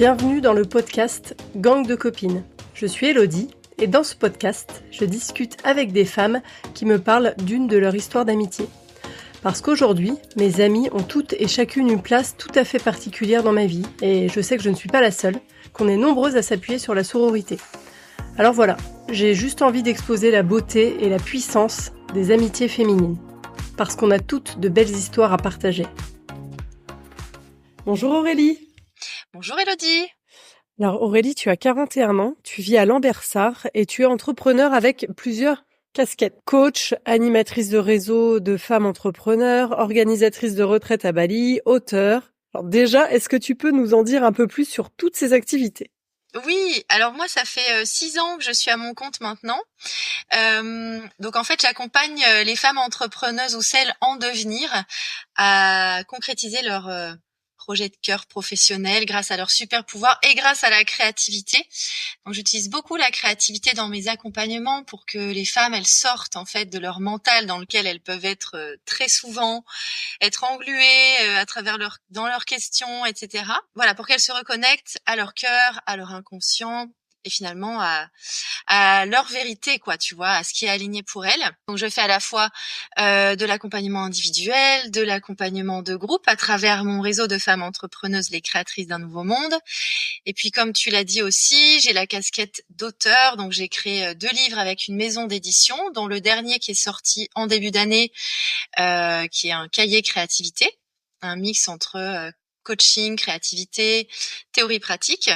Bienvenue dans le podcast Gang de copines. Je suis Elodie et dans ce podcast, je discute avec des femmes qui me parlent d'une de leurs histoires d'amitié. Parce qu'aujourd'hui, mes amies ont toutes et chacune une place tout à fait particulière dans ma vie et je sais que je ne suis pas la seule, qu'on est nombreuses à s'appuyer sur la sororité. Alors voilà, j'ai juste envie d'exposer la beauté et la puissance des amitiés féminines. Parce qu'on a toutes de belles histoires à partager. Bonjour Aurélie. Bonjour Elodie. Alors Aurélie, tu as 41 ans, tu vis à Lambersart et tu es entrepreneur avec plusieurs casquettes. Coach, animatrice de réseau de femmes entrepreneurs, organisatrice de retraite à Bali, auteure. Alors déjà, est-ce que tu peux nous en dire un peu plus sur toutes ces activités ? Oui, alors moi ça fait 6 ans que je suis à mon compte maintenant. Donc en fait j'accompagne les femmes entrepreneuses ou celles en devenir à concrétiser leur projet de cœur professionnel grâce à leur super pouvoir et grâce à la créativité. Donc j'utilise beaucoup la créativité dans mes accompagnements pour que les femmes elles sortent en fait de leur mental dans lequel elles peuvent être très souvent être engluées à travers dans leurs questions, etc. Voilà, pour qu'elles se reconnectent à leur cœur, à leur inconscient et finalement à leur vérité, quoi, tu vois, à ce qui est aligné pour elles. Donc je fais à la fois de l'accompagnement individuel, de l'accompagnement de groupe à travers mon réseau de femmes entrepreneuses, les créatrices d'un nouveau monde. Et puis comme tu l'as dit aussi, j'ai la casquette d'auteur, donc j'ai créé 2 livres avec une maison d'édition, dont le dernier qui est sorti en début d'année, qui est un cahier créativité, un mix entre coaching, créativité, théorie pratique,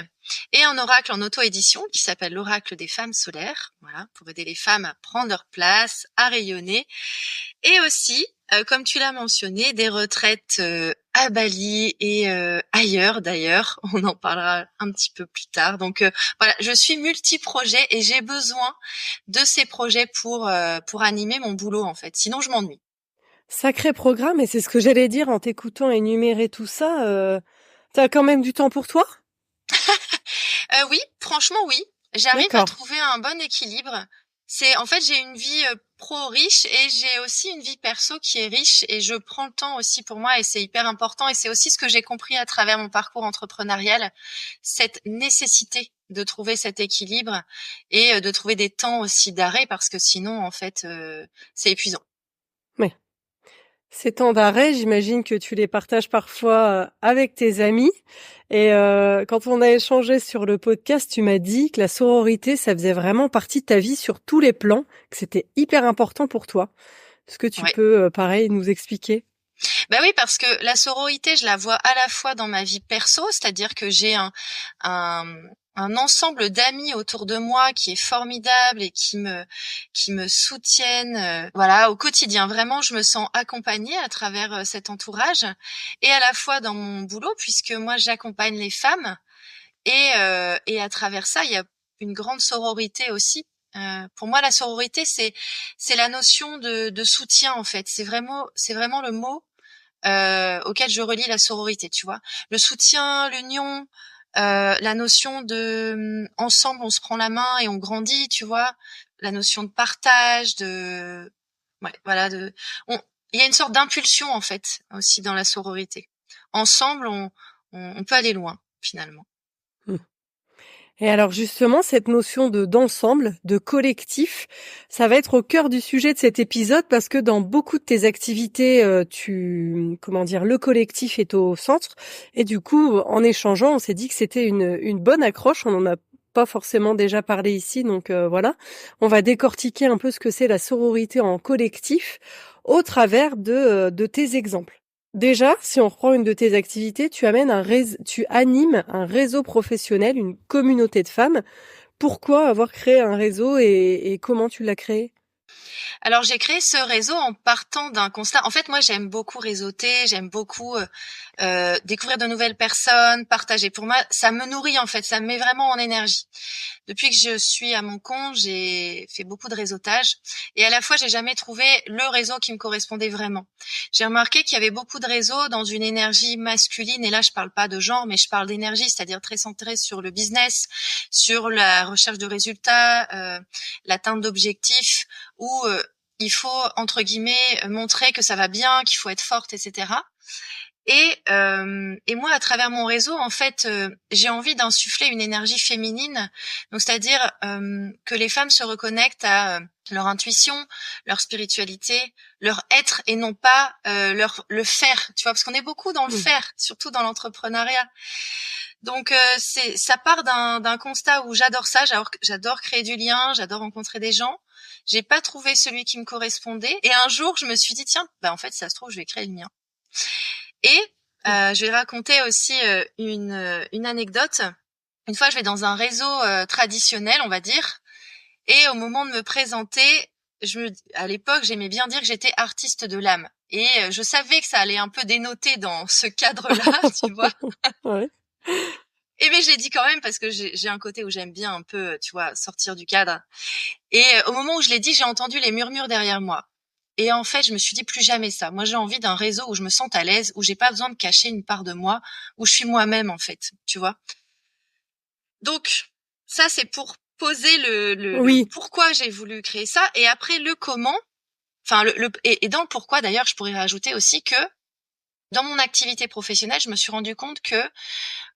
et un oracle en auto-édition qui s'appelle l'oracle des femmes solaires, voilà, pour aider les femmes à prendre leur place, à rayonner, et aussi, comme tu l'as mentionné, des retraites à Bali et ailleurs d'ailleurs, on en parlera un petit peu plus tard. Donc voilà, je suis multi-projet et j'ai besoin de ces projets pour animer mon boulot en fait, sinon je m'ennuie. Sacré programme, et c'est ce que j'allais dire en t'écoutant énumérer tout ça. T'as quand même du temps pour toi ? Oui, franchement oui. J'arrive à D'accord. trouver un bon équilibre. En fait, j'ai une vie pro riche et j'ai aussi une vie perso qui est riche et je prends le temps aussi pour moi et c'est hyper important et c'est aussi ce que j'ai compris à travers mon parcours entrepreneurial, cette nécessité de trouver cet équilibre et de trouver des temps aussi d'arrêt parce que sinon, en fait, c'est épuisant. Oui. Ces temps d'arrêt, j'imagine que tu les partages parfois avec tes amis. Et quand on a échangé sur le podcast, tu m'as dit que la sororité, ça faisait vraiment partie de ta vie sur tous les plans, que c'était hyper important pour toi. Est-ce que tu Ouais. peux, pareil, nous expliquer ? Bah oui, parce que la sororité, je la vois à la fois dans ma vie perso, c'est-à-dire que j'ai un, un ensemble d'amis autour de moi qui est formidable et qui me soutiennent, voilà, au quotidien. Vraiment, je me sens accompagnée à travers cet entourage et à la fois dans mon boulot, puisque moi, j'accompagne les femmes et à travers ça, il y a une grande sororité aussi. Pour moi, la sororité, c'est la notion de soutien en fait. C'est vraiment le mot auquel je relie la sororité, tu vois. Le soutien, l'union, la notion de ensemble on se prend la main et on grandit, tu vois. La notion de partage, ouais, voilà, il y a une sorte d'impulsion en fait aussi dans la sororité. Ensemble, on peut aller loin finalement. Et alors justement, cette notion d'ensemble, de collectif, ça va être au cœur du sujet de cet épisode parce que dans beaucoup de tes activités, le collectif est au centre. Et du coup, en échangeant, on s'est dit que c'était une bonne accroche. On en a pas forcément déjà parlé ici, donc voilà. On va décortiquer un peu ce que c'est la sororité en collectif au travers de tes exemples. Déjà, si on reprend une de tes activités, tu animes un réseau professionnel, une communauté de femmes. Pourquoi avoir créé un réseau et comment tu l'as créé ? Alors j'ai créé ce réseau en partant d'un constat. En fait, moi j'aime beaucoup réseauter, j'aime beaucoup découvrir de nouvelles personnes, partager. Pour moi, ça me nourrit en fait, ça me met vraiment en énergie. Depuis que je suis à mon compte, j'ai fait beaucoup de réseautage et à la fois j'ai jamais trouvé le réseau qui me correspondait vraiment. J'ai remarqué qu'il y avait beaucoup de réseaux dans une énergie masculine et là je parle pas de genre mais je parle d'énergie, c'est-à-dire très centrée sur le business, sur la recherche de résultats, l'atteinte d'objectifs où il faut entre guillemets montrer que ça va bien, qu'il faut être forte, etc. Et moi, à travers mon réseau, en fait, j'ai envie d'insuffler une énergie féminine. Donc, c'est-à-dire que les femmes se reconnectent à leur intuition, leur spiritualité, leur être et non pas le faire. Tu vois, parce qu'on est beaucoup dans le faire, surtout dans l'entrepreneuriat. Donc, ça part d'un constat où j'adore ça. J'adore créer du lien, j'adore rencontrer des gens. J'ai pas trouvé celui qui me correspondait. Et un jour, je me suis dit, tiens, en fait, si ça se trouve, je vais créer le mien. Et je vais raconter aussi une anecdote. Une fois, je vais dans un réseau traditionnel, on va dire, et au moment de me présenter, à l'époque, j'aimais bien dire que j'étais artiste de l'âme. Et je savais que ça allait un peu dénoter dans ce cadre-là, tu vois. Ouais. Et mais je l'ai dit quand même parce que j'ai un côté où j'aime bien un peu, tu vois, sortir du cadre. Et au moment où je l'ai dit, j'ai entendu les murmures derrière moi. Et en fait, je me suis dit plus jamais ça. Moi, j'ai envie d'un réseau où je me sente à l'aise, où j'ai pas besoin de cacher une part de moi, où je suis moi-même, en fait, tu vois. Donc, ça, c'est pour poser le Oui. pourquoi j'ai voulu créer ça. Et après, le comment. Enfin, et dans le pourquoi, d'ailleurs, je pourrais rajouter aussi que dans mon activité professionnelle, je me suis rendu compte que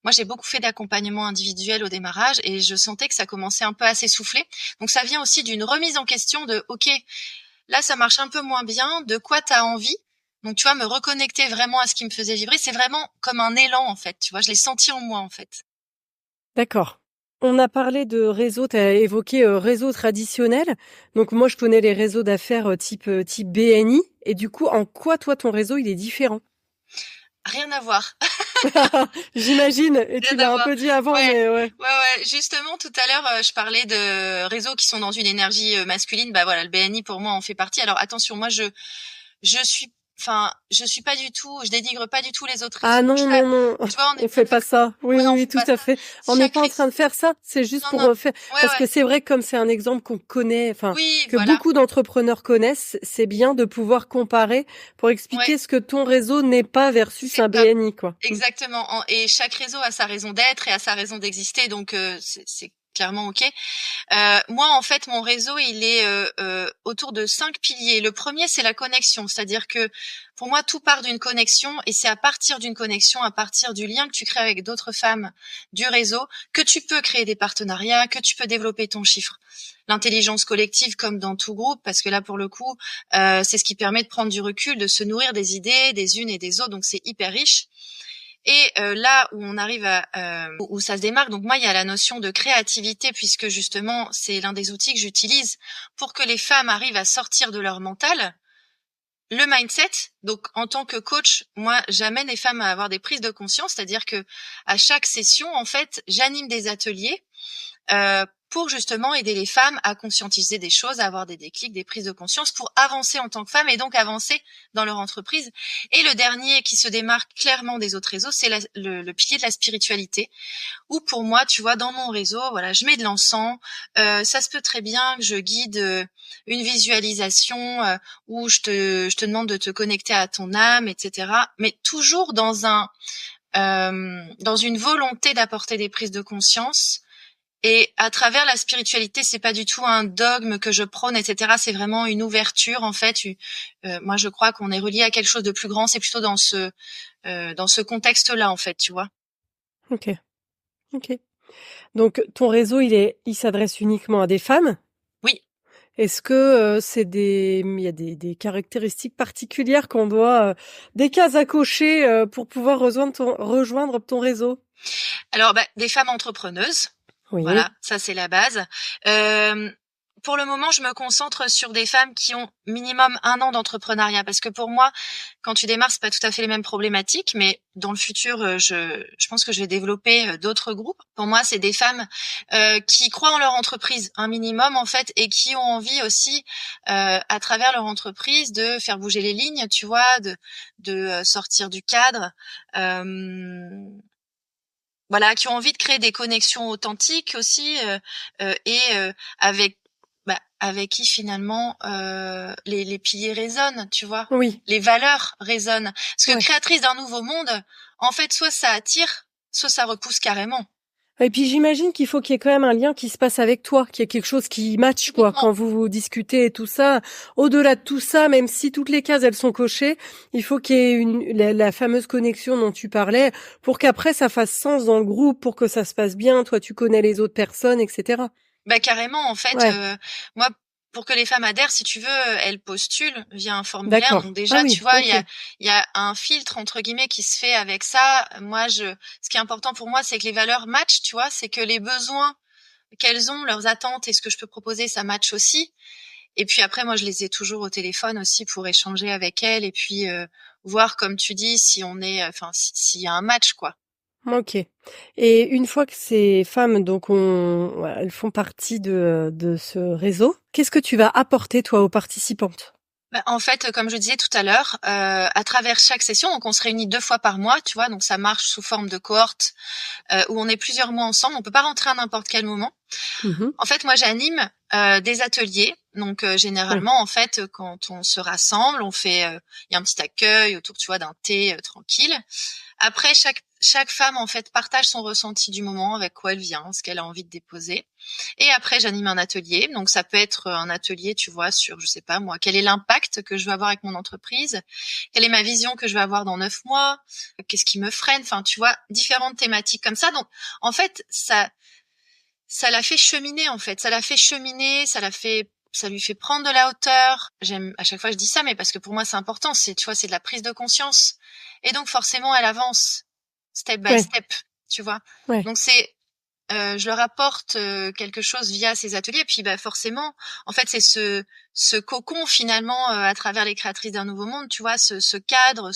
moi, j'ai beaucoup fait d'accompagnement individuel au démarrage et je sentais que ça commençait un peu à s'essouffler. Donc, ça vient aussi d'une remise en question de, OK, là, ça marche un peu moins bien. De quoi t'as envie? Donc, tu vois, me reconnecter vraiment à ce qui me faisait vibrer, c'est vraiment comme un élan, en fait. Tu vois, je l'ai senti en moi, en fait. D'accord. On a parlé de réseau, tu as évoqué réseau traditionnel. Donc moi, je connais les réseaux d'affaires type BNI. Et du coup, en quoi, toi, ton réseau, il est différent? Rien à voir. J'imagine. Et tu Rien à l'as un voir. peu dit avant, Ouais. mais ouais. Ouais. Justement, tout à l'heure, je parlais de réseaux qui sont dans une énergie masculine. Bah voilà, le BNI, pour moi, en fait partie. Alors, attention, moi, je suis pas du tout, je dénigre pas du tout les autres Ah réseaux. non, non, non, Tu vois, on est on plein fait de pas ça. Oui, ouais, oui, on oui, fait tout pas à ça. fait. On n'est Chaque pas en train de faire ça. C'est juste non, pour non. faire, parce Ouais. que c'est vrai, comme c'est un exemple qu'on connaît, enfin, Oui, que voilà. beaucoup d'entrepreneurs connaissent, c'est bien de pouvoir comparer pour Ouais. expliquer ce que ton réseau n'est pas versus C'est un pas BNI, quoi. exactement. Et chaque réseau a sa raison d'être et a sa raison d'exister, donc c'est clairement OK. Moi, en fait, mon réseau, il est autour de 5 piliers. Le premier, c'est la connexion, c'est-à-dire que pour moi, tout part d'une connexion et c'est à partir d'une connexion, à partir du lien que tu crées avec d'autres femmes du réseau, que tu peux créer des partenariats, que tu peux développer ton chiffre. L'intelligence collective, comme dans tout groupe, parce que là, pour le coup, c'est ce qui permet de prendre du recul, de se nourrir des idées des unes et des autres, donc c'est hyper riche. Et là où on arrive où ça se démarque, donc moi il y a la notion de créativité puisque justement c'est l'un des outils que j'utilise pour que les femmes arrivent à sortir de leur mental. Le mindset, donc en tant que coach, moi j'amène les femmes à avoir des prises de conscience, c'est-à-dire que à chaque session en fait j'anime des ateliers pour justement aider les femmes à conscientiser des choses, à avoir des déclics, des prises de conscience pour avancer en tant que femme et donc avancer dans leur entreprise. Et le dernier qui se démarque clairement des autres réseaux, c'est le pilier de la spiritualité, où pour moi, tu vois, dans mon réseau, voilà, je mets de l'encens, ça se peut très bien que je guide une visualisation où je te demande de te connecter à ton âme, etc. Mais toujours dans une volonté d'apporter des prises de conscience. Et à travers la spiritualité, c'est pas du tout un dogme que je prône, etc. C'est vraiment une ouverture, en fait. Moi, je crois qu'on est relié à quelque chose de plus grand. C'est plutôt dans ce contexte-là, en fait, tu vois. Ok, ok. Donc ton réseau, il s'adresse uniquement à des femmes? Oui. Est-ce que il y a des caractéristiques particulières qu'on doit, des cases à cocher pour pouvoir rejoindre ton réseau? Alors, des femmes entrepreneuses. Oui. Voilà, ça c'est la base. Euh, pour le moment, je me concentre sur des femmes qui ont minimum 1 an d'entrepreneuriat, parce que pour moi, quand tu démarres, c'est pas tout à fait les mêmes problématiques, mais dans le futur, je pense que je vais développer d'autres groupes. Pour moi, c'est des femmes qui croient en leur entreprise, un minimum en fait, et qui ont envie aussi, à travers leur entreprise, de faire bouger les lignes, tu vois, de sortir du cadre. Voilà, qui ont envie de créer des connexions authentiques aussi et avec qui finalement les piliers résonnent, tu vois, Oui. les valeurs résonnent. Parce que Ouais. créatrice d'un nouveau monde, en fait, soit ça attire, soit ça repousse carrément. Et puis j'imagine qu'il faut qu'il y ait quand même un lien qui se passe avec toi, qu'il y ait quelque chose qui matche, quoi. Complètement. Quand vous discutez et tout ça, au-delà de tout ça, même si toutes les cases elles sont cochées, il faut qu'il y ait la fameuse connexion dont tu parlais, pour qu'après ça fasse sens dans le groupe, pour que ça se passe bien. Toi, tu connais les autres personnes, etc. Bah carrément, en fait, Ouais, moi, pour que les femmes adhèrent, si tu veux, elles postulent via un formulaire. d'accord. Donc Ah déjà, tu oui, vois, ok. il y a un filtre entre guillemets qui se fait avec ça. Moi, ce qui est important pour moi, c'est que les valeurs matchent, tu vois, c'est que les besoins qu'elles ont, leurs attentes et ce que je peux proposer, ça match aussi. Et puis après, moi, je les ai toujours au téléphone aussi pour échanger avec elles et puis voir, comme tu dis, si on est, enfin, s'il y a un match, quoi. Ok. Et une fois que ces femmes, donc, voilà, elles font partie de ce réseau, qu'est-ce que tu vas apporter, toi, aux participantes? Bah, en fait, comme je disais tout à l'heure, à travers chaque session, donc on se réunit 2 fois par mois, tu vois, donc ça marche sous forme de cohorte où on est plusieurs mois ensemble. On peut pas rentrer à n'importe quel moment. Mhm. En fait, moi, j'anime des ateliers. Donc, Ouais. généralement, en fait, quand on se rassemble, on fait, il y a un petit accueil autour, tu vois, d'un thé tranquille. Après, chaque femme, en fait, partage son ressenti du moment, avec quoi elle vient, ce qu'elle a envie de déposer. Et après, j'anime un atelier. Donc, ça peut être un atelier, tu vois, sur, je sais pas moi, quel est l'impact que je veux avoir avec mon entreprise, quelle est ma vision que je vais avoir dans 9 mois, qu'est-ce qui me freine, enfin, tu vois, différentes thématiques comme ça. Donc, en fait, ça l'a fait cheminer, en fait. Ça l'a fait cheminer, ça lui fait prendre de la hauteur. J'aime, à chaque fois je dis ça, mais parce que pour moi c'est important, tu vois, c'est de la prise de conscience. Et donc forcément elle avance, step by Ouais. step, tu vois. Ouais. Donc je leur apporte quelque chose via ces ateliers, et puis bah forcément, en fait c'est ce cocon finalement à travers les créatrices d'un nouveau monde, tu vois, ce cadre,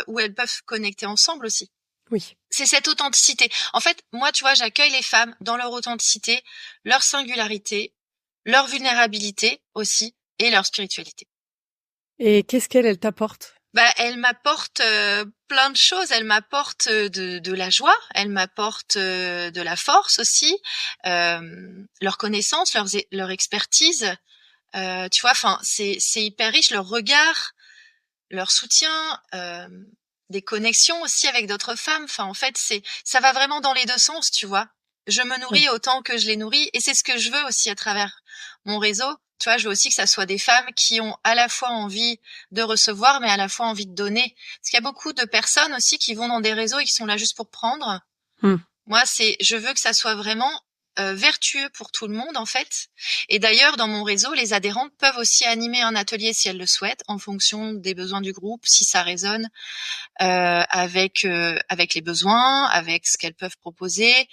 où elles peuvent connecter ensemble aussi. Oui. C'est cette authenticité. En fait, moi, tu vois, j'accueille les femmes dans leur authenticité, leur singularité, leur vulnérabilité aussi et leur spiritualité. Et qu'est-ce elle t'apporte? Bah, elles m'apportent plein de choses. Elles m'apportent de la joie, elles m'apportent de la force aussi, leur connaissance, leur expertise. Tu vois, enfin, c'est hyper riche. Leur regard, leur soutien, des connexions aussi avec d'autres femmes. Enfin, en fait, ça va vraiment dans les deux sens, tu vois. Je me Ouais. nourris autant que je les nourris, et c'est ce que je veux aussi à travers mon réseau. Tu vois, je veux aussi que ça soit des femmes qui ont à la fois envie de recevoir, mais à la fois envie de donner. Parce qu'il y a beaucoup de personnes aussi qui vont dans des réseaux et qui sont là juste pour prendre. Hmm. Moi, je veux que ça soit vraiment vertueux pour tout le monde, en fait. Et d'ailleurs, dans mon réseau, les adhérentes peuvent aussi animer un atelier si elles le souhaitent, en fonction des besoins du groupe, si ça résonne avec les besoins, avec ce qu'elles peuvent proposer.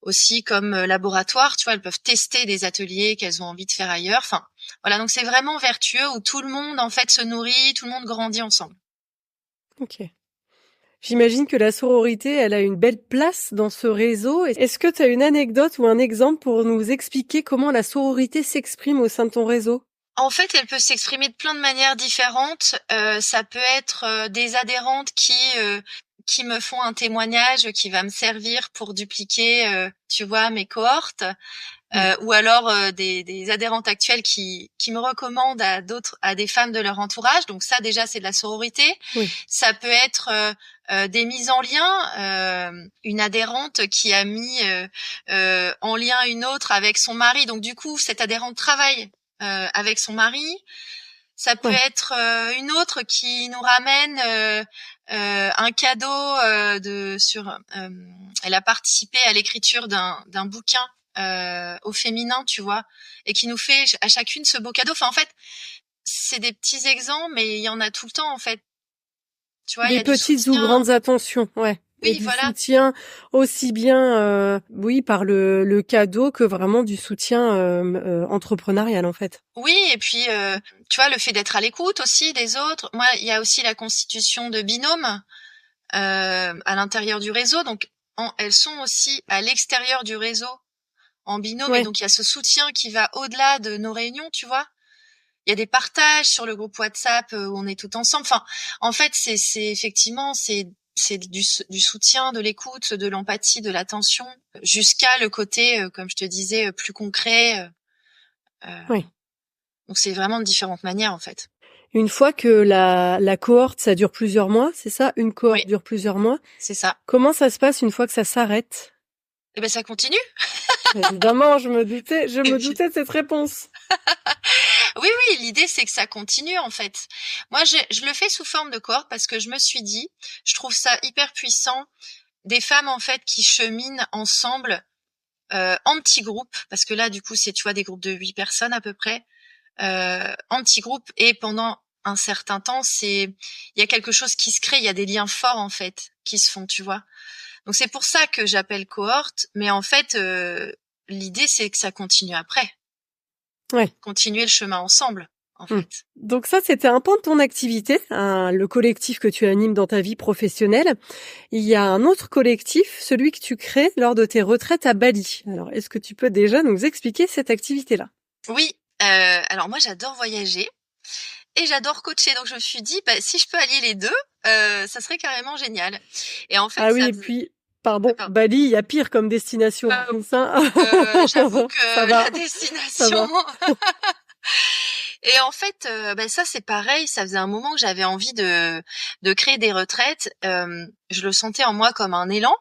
Aussi comme laboratoire, tu vois, elles peuvent tester des ateliers qu'elles ont envie de faire ailleurs. Enfin, voilà, donc c'est vraiment vertueux où tout le monde, en fait, se nourrit, tout le monde grandit ensemble. Ok. J'imagine que la sororité, elle a une belle place dans ce réseau. Est-ce que tu as une anecdote ou un exemple pour nous expliquer comment la sororité s'exprime au sein de ton réseau? En fait, elle peut s'exprimer de plein de manières différentes. Ça peut être des adhérentes qui me font un témoignage qui va me servir pour dupliquer, tu vois, mes cohortes. Hmm. Ou alors des adhérentes actuelles qui me recommandent à des femmes de leur entourage. Donc ça déjà c'est de la sororité. Oui. Ça peut être des mises en lien, une adhérente qui a mis en lien une autre avec son mari. Donc du coup cette adhérente travaille avec son mari. Ça peut Ouais. être une autre qui nous ramène un cadeau elle a participé à l'écriture d'un bouquin au féminin, tu vois, et qui nous fait à chacune ce beau cadeau. Enfin, en fait, c'est des petits exemples, mais il y en a tout le temps, en fait. Tu vois, il y Des a du petites ou soutien. grandes attentions, ouais. Et Oui, du voilà. soutien aussi bien, oui, par le cadeau que vraiment du soutien entrepreneurial, en fait. Oui, et puis, tu vois, le fait d'être à l'écoute aussi des autres. Moi, il y a aussi la constitution de binômes à l'intérieur du réseau. Donc, elles sont aussi à l'extérieur du réseau en binôme. Et Ouais. donc, il y a ce soutien qui va au-delà de nos réunions, tu vois. Il y a des partages sur le groupe WhatsApp où on est tout ensemble. Enfin, en fait, c'est effectivement, c'est du soutien, de l'écoute, de l'empathie, de l'attention, jusqu'à le côté, comme je te disais, plus concret. Euh, Ouais. donc c'est vraiment de différentes manières, en fait. Une fois que la cohorte, ça dure plusieurs mois, c'est ça? Une Oui, cohorte dure plusieurs mois. c'est ça. Comment ça se passe une fois que ça s'arrête? Eh ben ça continue. Évidemment, je me doutais de cette réponse. Oui, oui, l'idée c'est que ça continue en fait. Moi, je le fais sous forme de cohorte parce que je me suis dit, je trouve ça hyper puissant, des femmes en fait qui cheminent ensemble en petits groupes, parce que là du coup c'est tu vois des groupes de 8 personnes à peu près, en petits groupes, et pendant un certain temps il y a quelque chose qui se crée, il y a des liens forts en fait qui se font, tu vois. Donc c'est pour ça que j'appelle cohorte, mais en fait l'idée c'est que ça continue après. Ouais. Continuer le chemin ensemble, en fait. Donc ça, c'était un pan de ton activité, le collectif que tu animes dans ta vie professionnelle. Il y a un autre collectif, celui que tu crées lors de tes retraites à Bali. Alors, est-ce que tu peux déjà nous expliquer cette activité-là? Oui, alors moi j'adore voyager et j'adore coacher, donc je me suis dit, si je peux allier les deux, ça serait carrément génial. Et en fait, Ah oui, et puis, pardon, Bali, il y a pire comme destination. J'avoue que ça va, la destination... Et en fait, ça c'est pareil, ça faisait un moment que j'avais envie de créer des retraites. Je le sentais en moi comme un élan.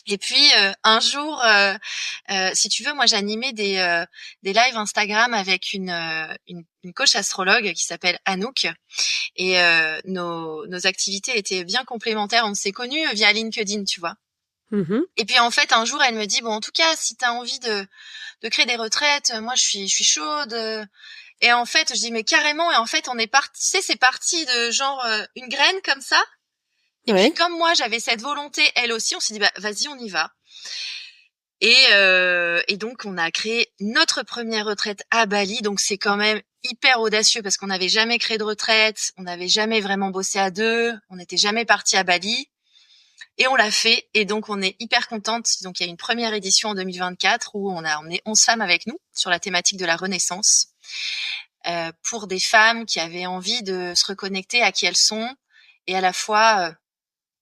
Et puis un jour, si tu veux, moi j'animais des lives Instagram avec une coach astrologue qui s'appelle Anouk, et nos activités étaient bien complémentaires. On s'est connus via LinkedIn, tu vois. Et puis en fait un jour elle me dit, bon en tout cas si t'as envie de créer des retraites, moi je suis chaude. Et en fait je dis mais carrément. Et en fait on est parti, tu sais, c'est parti de genre une graine comme ça. Et puis comme moi j'avais cette volonté, elle aussi, on s'est dit vas-y on y va. Et donc on a créé notre première retraite à Bali. Donc c'est quand même hyper audacieux parce qu'on n'avait jamais créé de retraite, on n'avait jamais vraiment bossé à deux, on n'était jamais parti à Bali. Et on l'a fait, et donc on est hyper contente. Donc il y a une première édition en 2024 où on a emmené 11 femmes avec nous sur la thématique de la renaissance, pour des femmes qui avaient envie de se reconnecter à qui elles sont et à la fois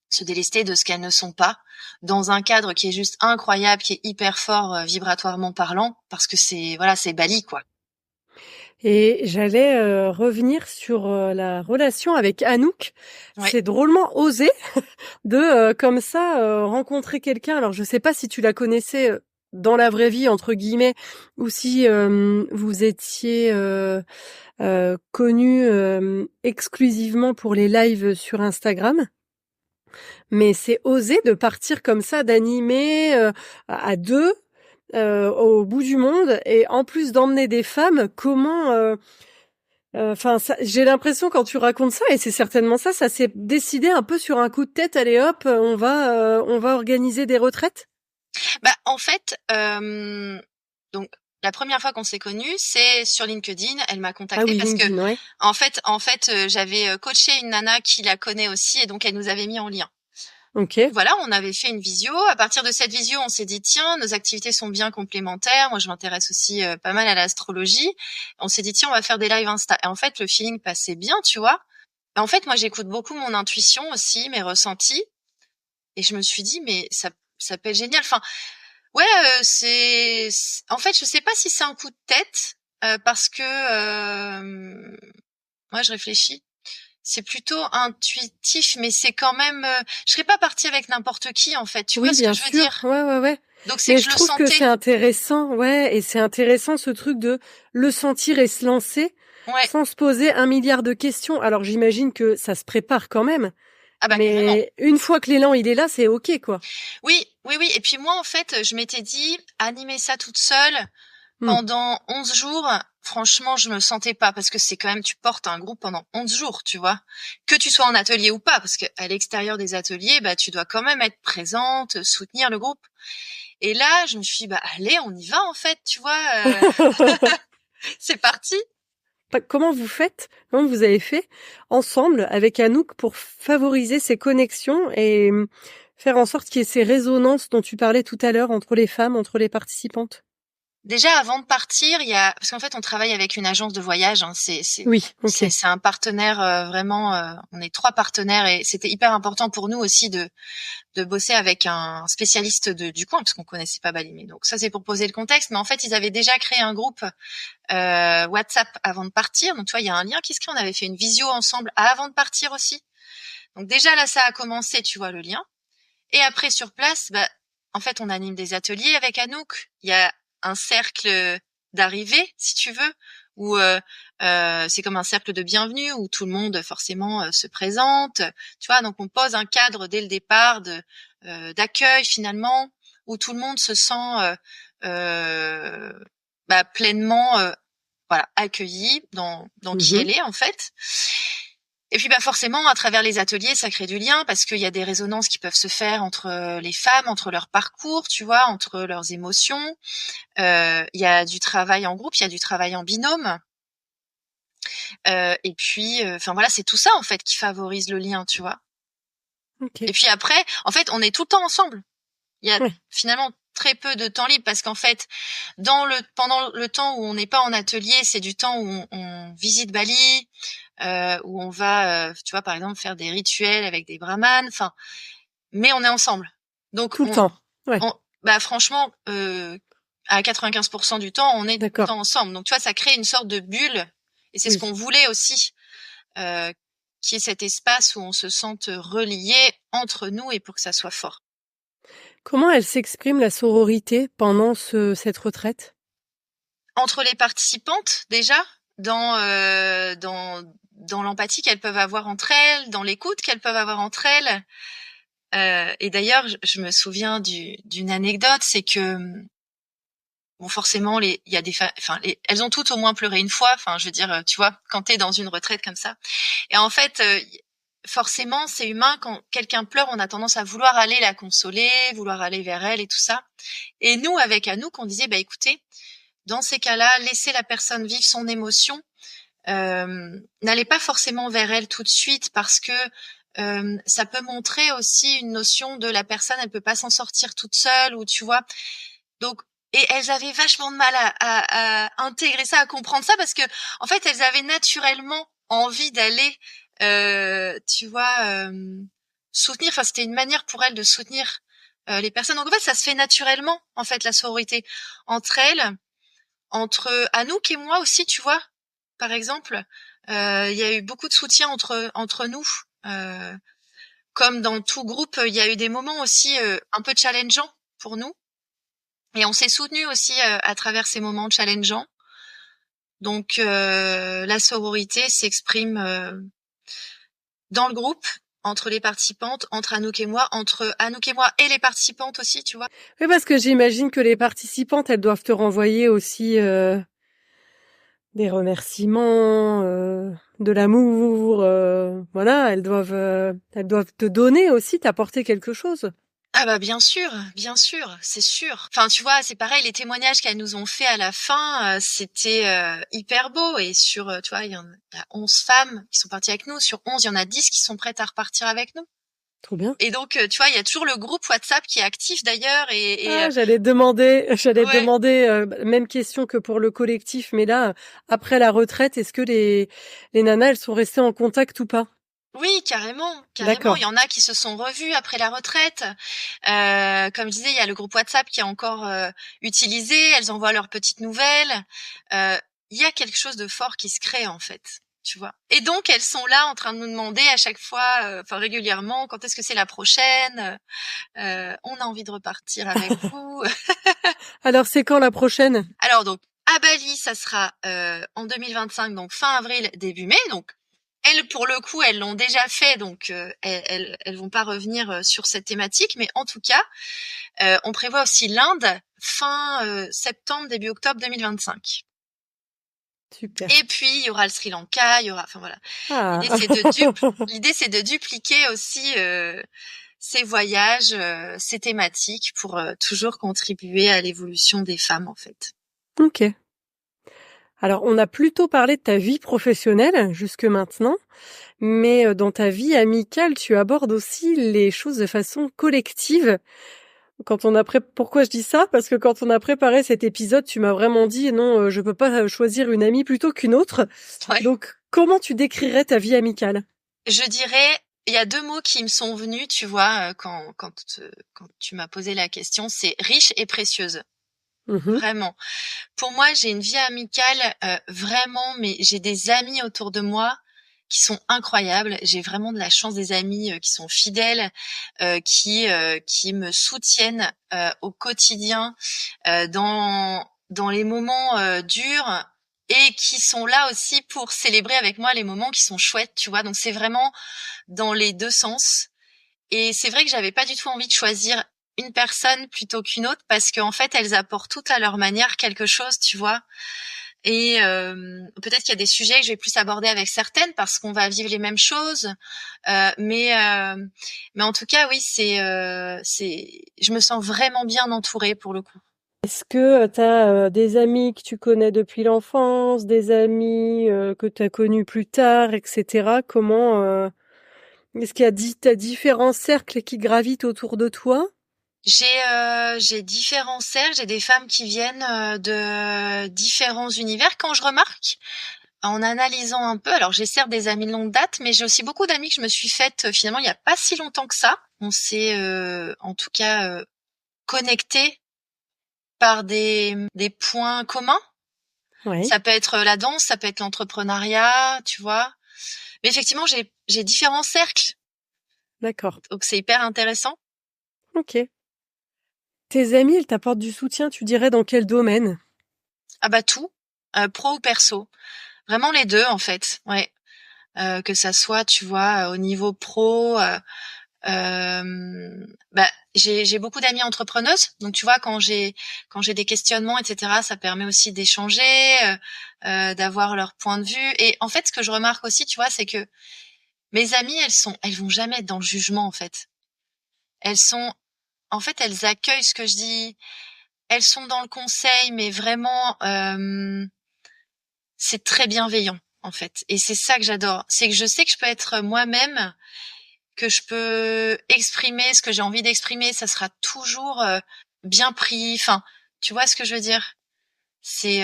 se délester de ce qu'elles ne sont pas, dans un cadre qui est juste incroyable, qui est hyper fort vibratoirement parlant, parce que c'est Bali quoi. Et j'allais revenir sur la relation avec Anouk. Ouais. C'est drôlement osé de comme ça rencontrer quelqu'un. Alors je sais pas si tu la connaissais dans la vraie vie entre guillemets, ou si vous étiez connus exclusivement pour les lives sur Instagram. Mais c'est osé de partir comme ça, d'animer à deux au bout du monde, et en plus d'emmener des femmes. Comment Enfin, j'ai l'impression quand tu racontes ça, et c'est certainement ça, ça s'est décidé un peu sur un coup de tête. Allez hop, on va organiser des retraites. En fait, donc la première fois qu'on s'est connus, c'est sur LinkedIn. Elle m'a contactée parce LinkedIn, que ouais. en fait, j'avais coaché une nana qui la connaît aussi, et donc elle nous avait mis en lien. Ok. Voilà, on avait fait une visio. À partir de cette visio, on s'est dit tiens, nos activités sont bien complémentaires. Moi, je m'intéresse aussi pas mal à l'astrologie. On s'est dit tiens, on va faire des lives Insta. Et en fait, le feeling passait bien, tu vois. Et en fait, moi, j'écoute beaucoup mon intuition aussi, mes ressentis. Et je me suis dit mais ça peut être génial. Enfin, ouais, en fait, je sais pas si c'est un coup de tête parce que moi, je réfléchis. C'est plutôt intuitif, mais c'est quand même... je serais pas partie avec n'importe qui, en fait. Tu vois ce que je veux dire? Ouais. Donc c'est que je le sentais. Que c'est intéressant, ouais, et c'est intéressant ce truc de le sentir et se lancer sans se poser un milliard de questions. Alors j'imagine que ça se prépare quand même. Mais une fois que l'élan il est là, c'est ok quoi. Oui. Et puis moi, en fait, je m'étais dit, animer ça toute seule pendant 11 jours, franchement, je me sentais pas, parce que c'est quand même, tu portes un groupe pendant 11 jours, tu vois. Que tu sois en atelier ou pas, parce que à l'extérieur des ateliers, tu dois quand même être présente, soutenir le groupe. Et là, je me suis dit, allez, on y va, en fait, tu vois. C'est parti. Comment vous avez fait ensemble avec Anouk pour favoriser ces connexions et faire en sorte qu'il y ait ces résonances dont tu parlais tout à l'heure entre les femmes, entre les participantes? Déjà, avant de partir, parce qu'en fait, on travaille avec une agence de voyage. Hein, c'est un partenaire vraiment. On est 3 partenaires, et c'était hyper important pour nous aussi de bosser avec un spécialiste du coin, parce qu'on connaissait pas Bali. Mais donc ça, c'est pour poser le contexte. Mais en fait, ils avaient déjà créé un groupe WhatsApp avant de partir. Donc tu vois, il y a un lien qui se crée. On avait fait une visio ensemble avant de partir aussi. Donc déjà là, ça a commencé, tu vois, le lien. Et après sur place, en fait, on anime des ateliers avec Anouk. Il y a un cercle d'arrivée, si tu veux, où c'est comme un cercle de bienvenue où tout le monde forcément se présente. Tu vois, donc on pose un cadre dès le départ d'accueil finalement, où tout le monde se sent pleinement voilà, accueillie dans qui Mhm. elle est en fait. Et puis forcément, à travers les ateliers, ça crée du lien parce qu'il y a des résonances qui peuvent se faire entre les femmes, entre leur parcours, tu vois, entre leurs émotions. Il y a du travail en groupe, il y a du travail en binôme. Et puis, enfin voilà, c'est tout ça en fait qui favorise le lien, tu vois. Ok. Et puis après, en fait, on est tout le temps ensemble. Il y a Ouais. finalement très peu de temps libre parce qu'en fait, pendant le temps où on n'est pas en atelier, c'est du temps où on visite Bali, où on va, tu vois, par exemple, faire des rituels avec des brahmanes. Enfin, mais on est ensemble. Donc Tout le temps. Ouais. franchement, à 95% du temps, on est tout le D'accord. temps ensemble. Donc tu vois, ça crée une sorte de bulle. Et c'est ce qu'on Oui. voulait aussi, euh, qui est cet espace où on se sente relié entre nous et pour que ça soit fort. Comment elle s'exprime la sororité pendant cette retraite? Entre les participantes, déjà, dans l'empathie qu'elles peuvent avoir entre elles, dans l'écoute qu'elles peuvent avoir entre elles. Et d'ailleurs, je me souviens d'une anecdote, c'est que bon, forcément, il y a elles ont toutes au moins pleuré une fois. Enfin, je veux dire, tu vois, quand t'es dans une retraite comme ça. Et en fait, forcément, c'est humain. Quand quelqu'un pleure, on a tendance à vouloir aller la consoler, vouloir aller vers elle et tout ça. Et nous, avec Anouk, on disait, écoutez, dans ces cas-là, laissez la personne vivre son émotion. N'allez pas forcément vers elle tout de suite parce que ça peut montrer aussi une notion de la personne, elle peut pas s'en sortir toute seule ou tu vois. Donc, et elles avaient vachement de mal à intégrer ça, à comprendre ça parce que en fait, elles avaient naturellement envie d'aller, tu vois, soutenir. Enfin, c'était une manière pour elles de soutenir les personnes. Donc en fait, ça se fait naturellement en fait la sororité entre elles, entre Anouk et moi aussi, tu vois. Par exemple, il y a eu beaucoup de soutien entre nous. Euh, Comme dans tout groupe, il y a eu des moments aussi un peu challengeants pour nous. Et on s'est soutenus aussi à travers ces moments challengeants. Donc la sororité s'exprime dans le groupe, entre les participantes, entre Anouk et moi, entre Anouk et moi et les participantes aussi, tu vois. Oui, parce que j'imagine que les participantes, elles doivent te renvoyer aussi des remerciements, de l'amour. Voilà, elles doivent te donner aussi, t'apporter quelque chose. Ah bien sûr, c'est sûr. Enfin, tu vois, c'est pareil, les témoignages qu'elles nous ont fait à la fin, c'était hyper beau. Et sur, tu vois, il y a 11 femmes qui sont parties avec nous. Sur 11, il y en a 10 qui sont prêtes à repartir avec nous. Trop bien. Et donc, tu vois, il y a toujours le groupe WhatsApp qui est actif d'ailleurs. Ah, j'allais te Ouais, demander, même question que pour le collectif, mais là, après la retraite, est-ce que les nanas, elles sont restées en contact ou pas? oui, carrément, carrément. Il y D'accord. en a qui se sont revus après la retraite. Comme je disais, il y a le groupe WhatsApp qui est encore utilisé. Elles envoient leurs petites nouvelles. Il y a quelque chose de fort qui se crée en fait, tu vois. Et donc elles sont là en train de nous demander à chaque fois, enfin régulièrement, quand est-ce que c'est la prochaine. On a envie de repartir avec vous. Alors, c'est quand la prochaine? Alors donc à Bali, ça sera en 2025, donc fin avril, début mai. Donc elles, pour le coup, elles l'ont déjà fait, donc elles vont pas revenir sur cette thématique. Mais en tout cas, on prévoit aussi l'Inde fin septembre, début octobre 2025. Super. Et puis il y aura le Sri Lanka, il y aura, enfin voilà. Ah. L'idée c'est de dupliquer aussi ces voyages, ces thématiques pour toujours contribuer à l'évolution des femmes en fait. OK. Alors, on a plutôt parlé de ta vie professionnelle jusque maintenant, mais dans ta vie amicale, tu abordes aussi les choses de façon collective. Pourquoi je dis ça? Parce que quand on a préparé cet épisode, tu m'as vraiment dit: «Non, je peux pas choisir une amie plutôt qu'une autre». Ouais. Donc, comment tu décrirais ta vie amicale? Je dirais, il y a deux mots qui me sont venus, tu vois, quand tu m'as posé la question, c'est riche et précieuse. Mmh. Vraiment. Pour moi, j'ai une vie amicale vraiment, mais j'ai des amis autour de moi qui sont incroyables. J'ai vraiment de la chance des amis qui sont fidèles, qui me soutiennent au quotidien dans les moments durs et qui sont là aussi pour célébrer avec moi les moments qui sont chouettes, tu vois. Donc c'est vraiment dans les deux sens. Et c'est vrai que j'avais pas du tout envie de choisir une personne plutôt qu'une autre parce qu'en fait elles apportent toutes à leur manière quelque chose, tu vois. Et peut-être qu'il y a des sujets que je vais plus aborder avec certaines parce qu'on va vivre les mêmes choses, mais en tout cas oui, je me sens vraiment bien entourée pour le coup. Est-ce que tu as des amis que tu connais depuis l'enfance, des amis que tu as connus plus tard, etc. Comment est-ce qu'il y a t'as différents cercles qui gravitent autour de toi? J'ai différents cercles, j'ai des femmes qui viennent de différents univers. Quand je remarque, en analysant un peu, alors j'ai certes des amis de longue date, mais j'ai aussi beaucoup d'amis que je me suis faites finalement il n'y a pas si longtemps que ça. On s'est en tout cas connectés par des points communs. Ouais, Ça peut être la danse, ça peut être l'entrepreneuriat, tu vois. Mais effectivement, j'ai différents cercles, d'accord. donc c'est hyper intéressant. Ok. Tes amis, elles t'apportent du soutien, tu dirais dans quel domaine? Ah bah tout, pro ou perso. Vraiment les deux en fait. Ouais. Que ça soit, tu vois, au niveau pro, bah j'ai beaucoup d'amies entrepreneuses, donc tu vois quand j'ai des questionnements, etc. Ça permet aussi d'échanger, d'avoir leur point de vue. Et en fait, ce que je remarque aussi, tu vois, c'est que mes amies, elles vont jamais être dans le jugement en fait. Elles sont, en fait, elles accueillent ce que je dis. Elles sont dans le conseil, mais vraiment, c'est très bienveillant en fait. Et c'est ça que j'adore. C'est que je sais que je peux être moi-même, que je peux exprimer ce que j'ai envie d'exprimer. Ça sera toujours bien pris. Enfin, tu vois ce que je veux dire? C'est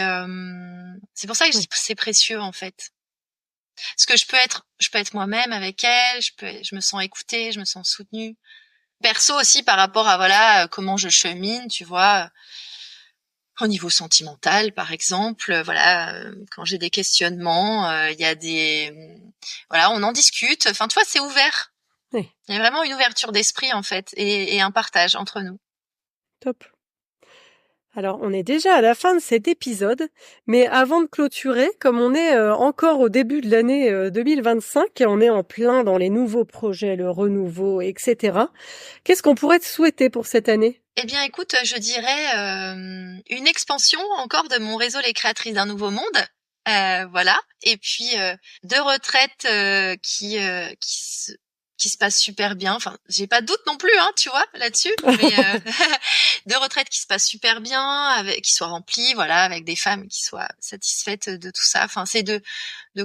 pour ça que je dis que c'est précieux en fait. Parce que je peux être moi-même avec elle. Je me sens écoutée, je me sens soutenue. Perso aussi par rapport à voilà comment je chemine, tu vois. Au niveau sentimental, par exemple, voilà, quand j'ai des questionnements, il y a voilà, on en discute. Enfin, tu vois, c'est ouvert. Oui, Il y a vraiment une ouverture d'esprit en fait et un partage entre nous. top. Alors, on est déjà à la fin de cet épisode, mais avant de clôturer, comme on est encore au début de l'année 2025 et on est en plein dans les nouveaux projets, le renouveau, etc., qu'est-ce qu'on pourrait te souhaiter pour cette année? Eh bien, écoute, je dirais une expansion encore de mon réseau Les Créatrices d'un Nouveau Monde. Voilà. Et puis deux retraites qui se passent super bien. Enfin, j'ai pas de doute non plus, hein, tu vois, là-dessus. Mais deux retraites qui se passent super bien, qui soient remplies, voilà, avec des femmes qui soient satisfaites de tout ça. Enfin, c'est de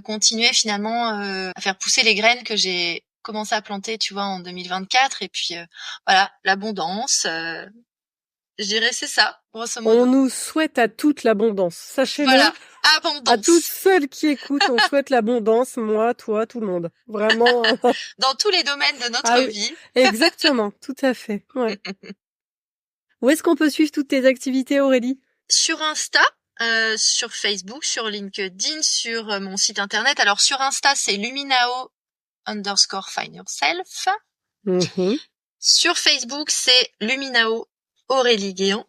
continuer finalement à faire pousser les graines que j'ai commencé à planter, tu vois, en 2024. Et puis voilà, l'abondance. Je dirais c'est ça, grosso On modo. nous souhaite à toute l'abondance. Sachez-le, Voilà, à toutes abondance celles qui écoutent, on souhaite l'abondance, moi, toi, tout le monde. Vraiment. dans tous les domaines de Ah notre oui, vie. exactement, tout à fait. Ouais. Où est-ce qu'on peut suivre toutes tes activités, Aurélie? Sur Insta, sur Facebook, sur LinkedIn, sur mon site internet. Alors sur Insta, c'est Luminao_Find Yourself. Mhm. Sur Facebook, c'est Luminao Aurélie Guéant.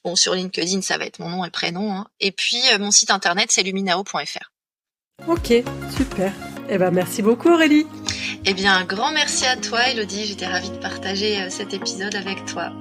Bon, sur LinkedIn, ça va être mon nom et prénom, hein. Et puis mon site internet, c'est luminao.fr. Ok, super. Eh ben, merci beaucoup, Aurélie. Eh bien, un grand merci à toi, Elodie. J'étais ravie de partager cet épisode avec toi.